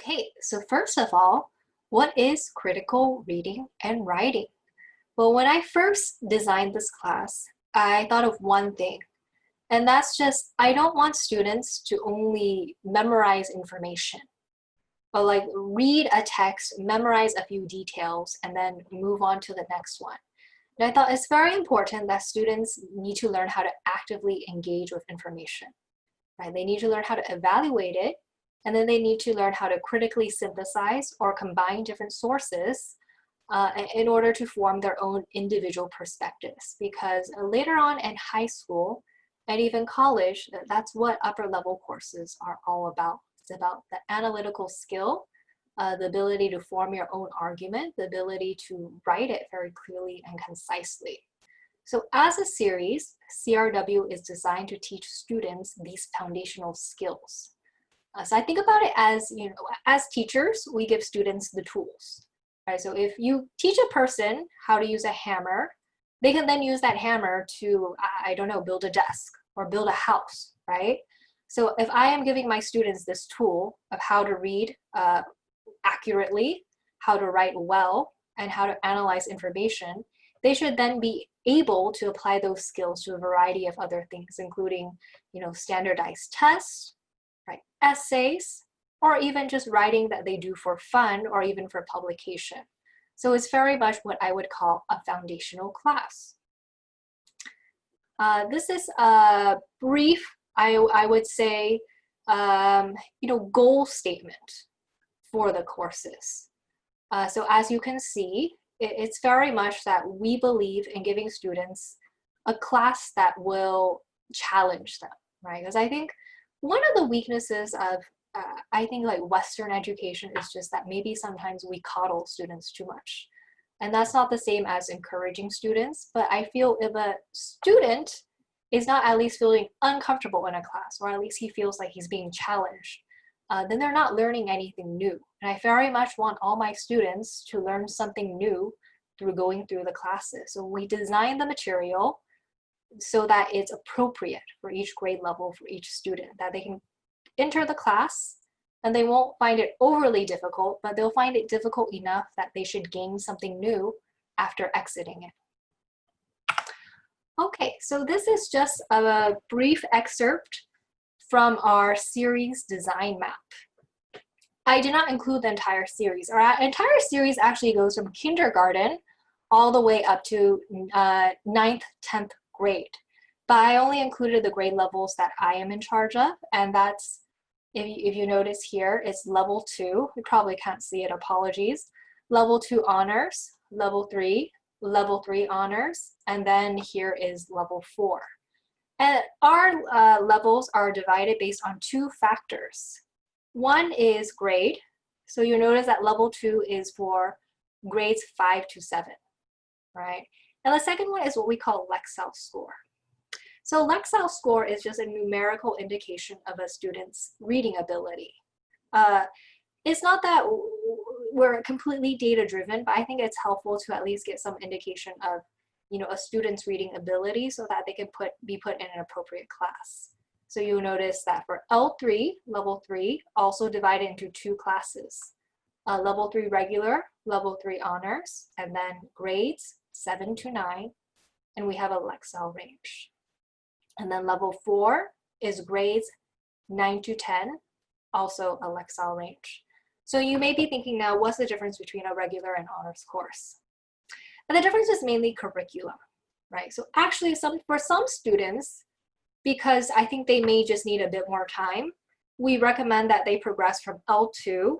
Okay, so first of all, what is critical reading and writing? Well, when I first designed this class, I thought of one thing, and that's just I don't want students to only memorize information, but like read a text, memorize a few details, and then move on to the next one. And I thought it's very important that students need to learn how to actively engage with information, right? They need to learn how to evaluate it, and then they need to learn how to critically synthesize or combine different sources in order to form their own individual perspectives. Because later on in high school and even college, that's what upper level courses are all about. It's about the analytical skill, the ability to form your own argument, the ability to write it very clearly and concisely. So as a series, CRW is designed to teach students these foundational skills. So I think about it as, as teachers, we give students the tools, right? So if you teach a person how to use a hammer, they can then use that hammer to, I don't know, build a desk or build a house, right? So if I am giving my students this tool of how to read accurately, how to write well, and how to analyze information, they should then be able to apply those skills to a variety of other things, including, standardized tests, right, essays, or even just writing that they do for fun or even for publication. So it's very much what I would call a foundational class. This is a brief, I would say, goal statement for the courses. So as you can see, it's very much that we believe in giving students a class that will challenge them, right? Because I think one of the weaknesses of, Western education is just that maybe sometimes we coddle students too much. And that's not the same as encouraging students, but I feel if a student is not at least feeling uncomfortable in a class, or at least he feels like he's being challenged, then they're not learning anything new. And I very much want all my students to learn something new through going through the classes. So we design the material so that it's appropriate for each grade level, for each student, that they can enter the class and they won't find it overly difficult, but they'll find it difficult enough that they should gain something new after exiting it. Okay, so this is just a brief excerpt from our series design map. I did not include the entire series. Our entire series actually goes from kindergarten all the way up to 9th, 10th grade. But I only included the grade levels that I am in charge of, and that's, if you notice here, it's level 2. You probably can't see it, apologies. Level 2 honors, level 3 honors, and then here is level 4. And our levels are divided based on 2 factors. One is grade. So you notice that level 2 is for grades 5 to 7, right? And the second one is what we call Lexile score. So Lexile score is just a numerical indication of a student's reading ability. It's not that we're completely data-driven, but I think it's helpful to at least get some indication of a student's reading ability so that they can be put in an appropriate class. So you'll notice that for L3, level 3, also divided into 2 classes. Level 3 regular, level 3 honors, and then grades 7 to 9, and we have a Lexile range. And then level 4 is grades 9 to 10, also a Lexile range. So you may be thinking now, what's the difference between a regular and honors course? And the difference is mainly curriculum, right? So actually for some students, because I think they may just need a bit more time, we recommend that they progress from L2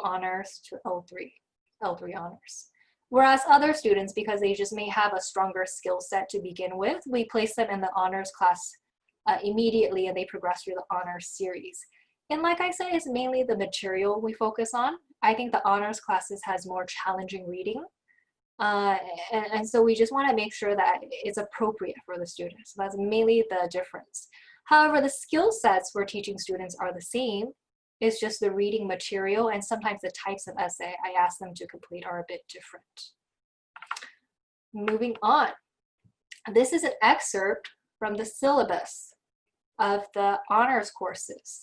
honors to L3 honors. Whereas other students, because they just may have a stronger skill set to begin with, we place them in the honors class immediately and they progress through the honors series. And like I said, it's mainly the material we focus on. I think the honors classes has more challenging reading. And so we just want to make sure that it's appropriate for the students. So that's mainly the difference. However, the skill sets we're teaching students are the same. It's just the reading material and sometimes the types of essay I ask them to complete are a bit different. Moving on. This is an excerpt from the syllabus of the honors courses.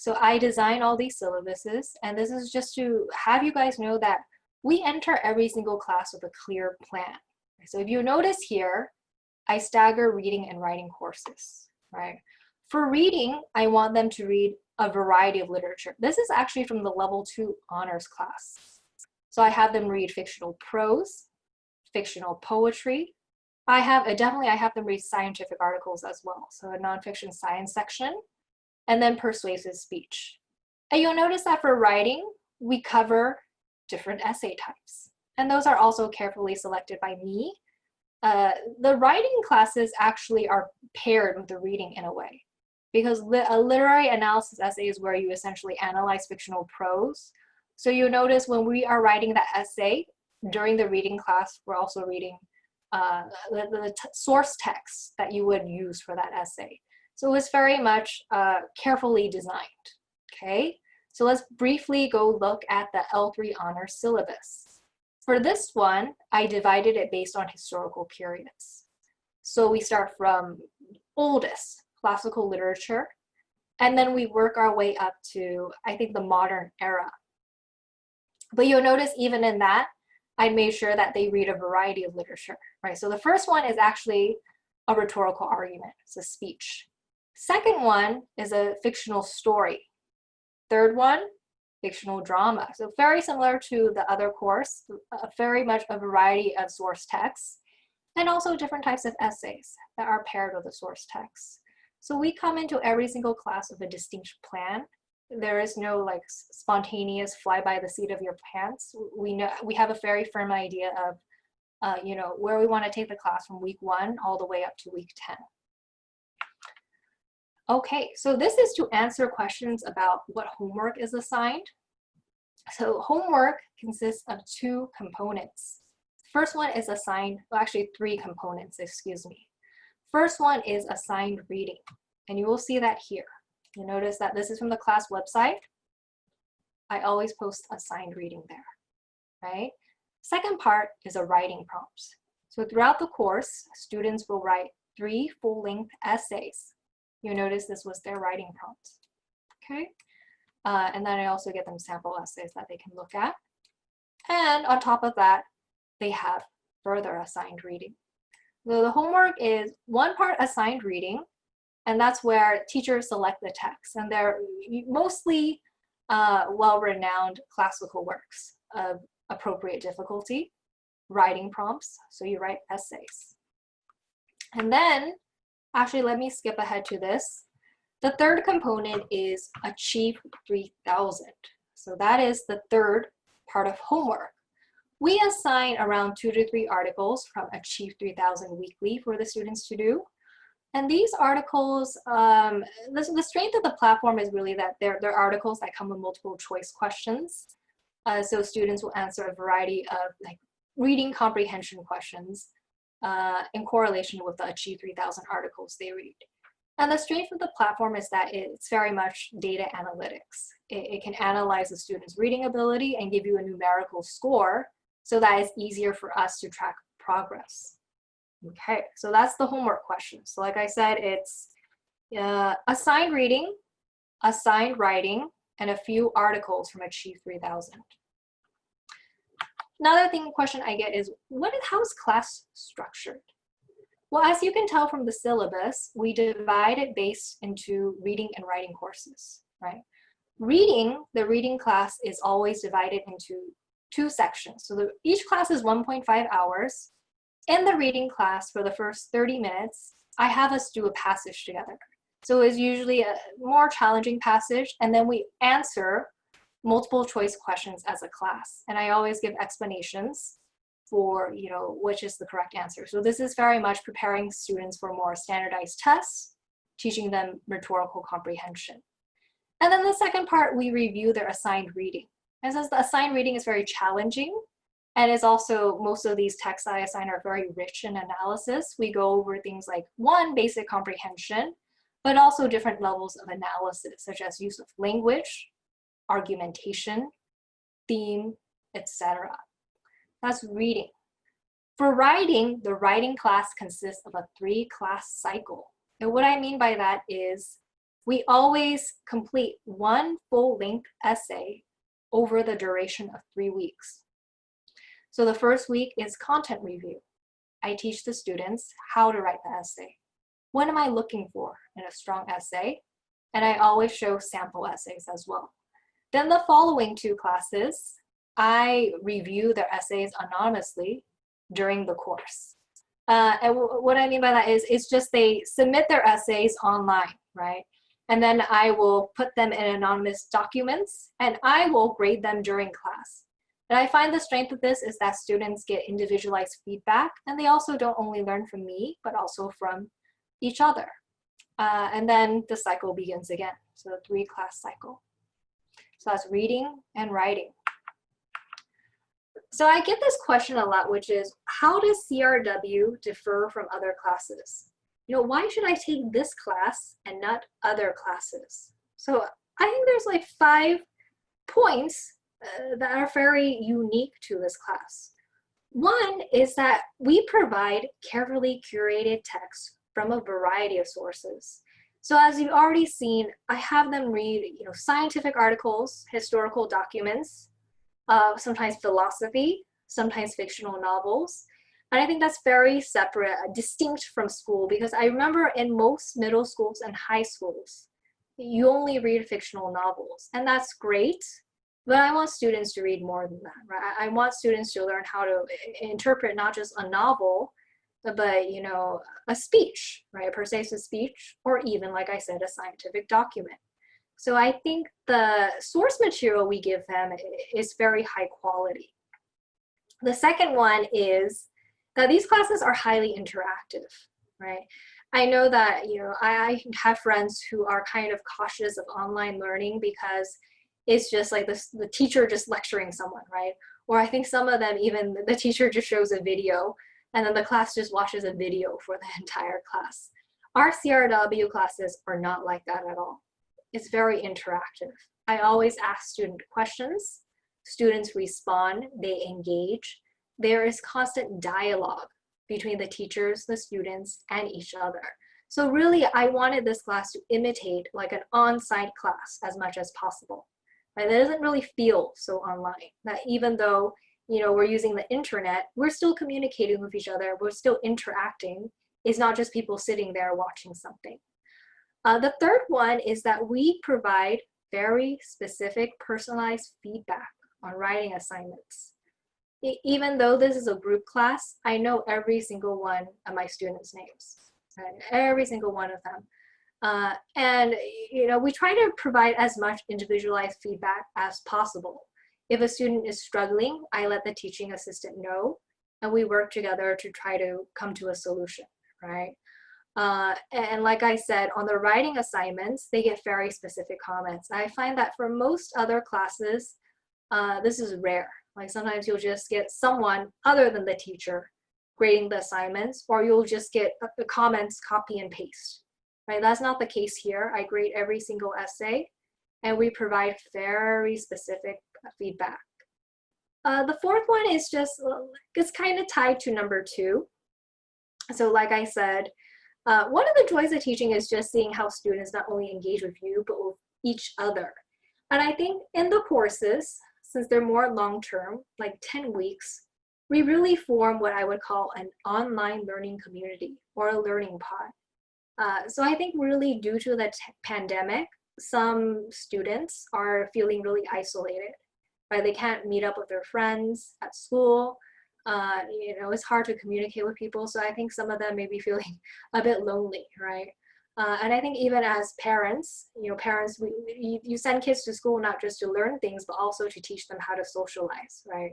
So I design all these syllabuses, and this is just to have you guys know that we enter every single class with a clear plan. So if you notice here, I stagger reading and writing courses, right? For reading, I want them to read a variety of literature. This is actually from the level 2 honors class. So I have them read fictional prose, fictional poetry. I have them read scientific articles as well. So a nonfiction science section, and then persuasive speech. And you'll notice that for writing, we cover different essay types. And those are also carefully selected by me. The writing classes actually are paired with the reading in a way, because a literary analysis essay is where you essentially analyze fictional prose. So you'll notice when we are writing that essay, during the reading class, we're also reading the source text that you would use for that essay. So it's very much carefully designed, okay? So let's briefly go look at the L3 honors syllabus. For this one, I divided it based on historical periods. So we start from oldest, classical literature, and then we work our way up to, I think, the modern era. But you'll notice even in that, I made sure that they read a variety of literature, right? So the first one is actually a rhetorical argument, it's a speech. Second one is a fictional story. Third one, fictional drama. So very similar to the other course, very much a variety of source texts, and also different types of essays that are paired with the source text. So we come into every single class with a distinct plan. There is no like spontaneous fly by the seat of your pants. We have a very firm idea of where we want to take the class from week 1 all the way up to week 10. Okay, so this is to answer questions about what homework is assigned. So homework consists of 2 components. First one is assigned, well, actually 3 components, excuse me. First one is assigned reading, and you will see that here. You'll notice that this is from the class website. I always post assigned reading there, right? Second part is a writing prompt. So throughout the course, students will write 3 full-length essays. You notice this was their writing prompt, okay? And then I also get them sample essays that they can look at. And on top of that, they have further assigned reading. So the homework is one part assigned reading, and that's where teachers select the text. And they're mostly well-renowned classical works of appropriate difficulty, writing prompts, so you write essays. And then, actually, let me skip ahead to this. The third component is Achieve 3000. So that is the third part of homework. We assign around 2 to 3 articles from Achieve 3000 weekly for the students to do. And these articles, the strength of the platform is really that they're articles that come with multiple choice questions. So students will answer a variety of like reading comprehension questions in correlation with the Achieve 3000 articles they read. And the strength of the platform is that it's very much data analytics. It can analyze the student's reading ability and give you a numerical score so that it's easier for us to track progress. Okay, so that's the homework question. So like I said, it's assigned reading, assigned writing, and a few articles from Achieve 3000. Another question I get is, how is class structured? Well, as you can tell from the syllabus, we divide it based into reading and writing courses, right? The reading class is always divided into 2 sections. So each class is 1.5 hours. In the reading class, for the first 30 minutes, I have us do a passage together. So it's usually a more challenging passage, and then we answer multiple choice questions as a class. And I always give explanations for, which is the correct answer. So this is very much preparing students for more standardized tests, teaching them rhetorical comprehension. And then the second part, we review their assigned reading. And since the assigned reading is very challenging, and is also, most of these texts I assign are very rich in analysis, we go over things like, 1, basic comprehension, but also different levels of analysis, such as use of language, argumentation, theme, etc. That's reading. For writing, the writing class consists of a 3-class cycle. And what I mean by that is We always complete one full-length essay over the duration of 3 weeks. So the first week is content review. I teach the students how to write the essay. What am I looking for in a strong essay? And I always show sample essays as well. Then the following 2 classes, I review their essays anonymously during the course. And what I mean by that is, it's just they submit their essays online, right? And then I will put them in anonymous documents, and I will grade them during class. And I find the strength of this is that students get individualized feedback, and they also don't only learn from me, but also from each other. And then the cycle begins again, so the 3-class cycle. So that's reading and writing. So I get this question a lot, which is, how does CRW differ from other classes? You know, why should I take this class and not other classes? So I think there's like 5 points that are very unique to this class. One is that we provide carefully curated text from a variety of sources. So as you've already seen, I have them read, scientific articles, historical documents, sometimes philosophy, sometimes fictional novels. And I think that's very separate, distinct from school, because I remember in most middle schools and high schools, you only read fictional novels, and that's great, but I want students to read more than that, right? I want students to learn how to interpret not just a novel, but a speech, right? A persuasive speech, or even, like I said, a scientific document. So I think the source material we give them is very high quality. The second one is that these classes are highly interactive, right? I know that, I have friends who are kind of cautious of online learning because it's just like the teacher just lecturing someone, right? Or I think some of them, even the teacher just shows a video and then the class just watches a video for the entire class. Our CRW classes are not like that at all. It's very interactive. I always ask student questions. Students respond, they engage. There is constant dialogue between the teachers, the students, and each other. So really, I wanted this class to imitate like an on-site class as much as possible. Right? It doesn't really feel so online. That even though we're using the internet, we're still communicating with each other. We're still interacting. It's not just people sitting there watching something. The third one is that we provide very specific personalized feedback on writing assignments. Even though this is a group class, I know every single one of my students' names, right? Every single one of them. And we try to provide as much individualized feedback as possible. If a student is struggling, I let the teaching assistant know, and we work together to try to come to a solution, right? And like I said, on the writing assignments, they get very specific comments. I find that for most other classes, this is rare. Like sometimes you'll just get someone other than the teacher grading the assignments, or you'll just get the comments copy and paste, right? That's not the case here. I grade every single essay, and we provide very specific feedback. The fourth one is just, it's kind of tied to number 2. So like I said, one of the joys of teaching is just seeing how students not only engage with you, but with each other. And I think in the courses, since they're more long-term, like 10 weeks, we really form what I would call an online learning community or a learning pod. So I think really due to the pandemic, some students are feeling really isolated, right? They can't meet up with their friends at school. It's hard to communicate with people. So I think some of them may be feeling a bit lonely, right? And I think even as parents, you send kids to school not just to learn things, but also to teach them how to socialize, right?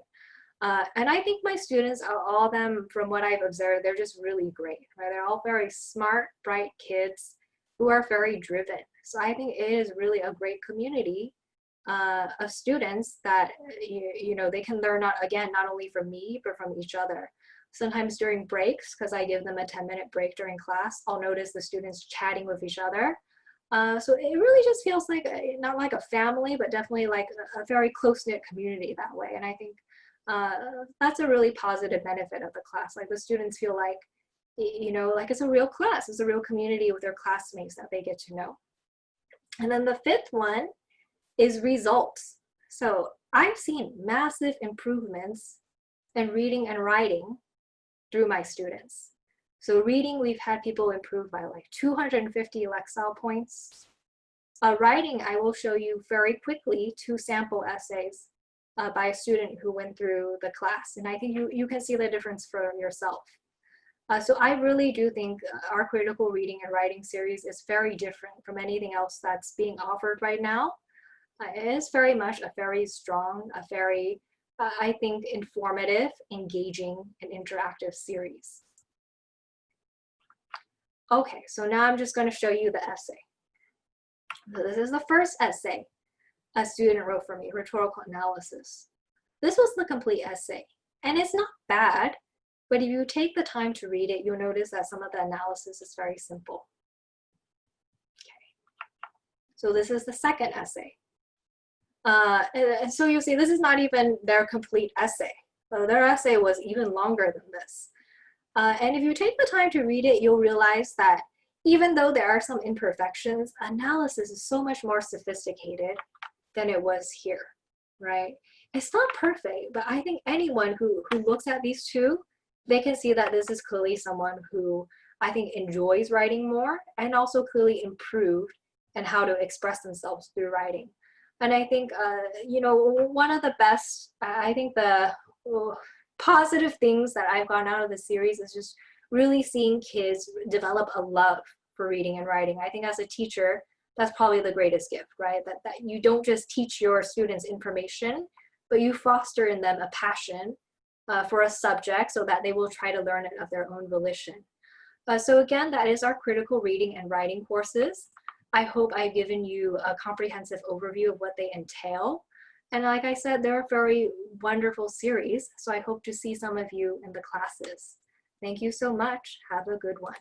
And I think my students, all of them, from what I've observed, they're just really great, right? They're all very smart, bright kids who are very driven. So I think it is really a great community of students that, they can learn, not only from me, but from each other. Sometimes during breaks, because I give them a 10-minute break during class, I'll notice the students chatting with each other. So it really just feels like, not like a family, but definitely like a very close-knit community that way. And I think that's a really positive benefit of the class. Like the students feel like, like it's a real class, it's a real community with their classmates that they get to know. And then the fifth one is results. So I've seen massive improvements in reading and writing through my students. So reading, we've had people improve by like 250 Lexile points. Writing, I will show you very quickly 2 sample essays by a student who went through the class. And I think you can see the difference for yourself. So I really do think our critical reading and writing series is very different from anything else that's being offered right now. It is very much a very strong, a very, I think, informative, engaging, and interactive series. Okay, so now I'm just going to show you the essay. So this is the first essay a student wrote for me, rhetorical analysis. This was the complete essay, and it's not bad, but if you take the time to read it, you'll notice that some of the analysis is very simple. Okay, so this is the second essay. And so you'll see this is not even their complete essay. Their essay was even longer than this. And if you take the time to read it, you'll realize that even though there are some imperfections, analysis is so much more sophisticated than it was here, right? It's not perfect, but I think anyone who looks at these two, they can see that this is clearly someone who I think enjoys writing more and also clearly improved in how to express themselves through writing. And I think, you know, one of the best, I think the positive things that I've gotten out of the series is just really seeing kids develop a love for reading and writing. I think as a teacher, that's probably the greatest gift, right? That you don't just teach your students information, but you foster in them a passion for a subject so that they will try to learn it of their own volition. So again, that is our critical reading and writing courses. I hope I've given you a comprehensive overview of what they entail. And like I said, they're a very wonderful series, so I hope to see some of you in the classes. Thank you so much. Have a good one.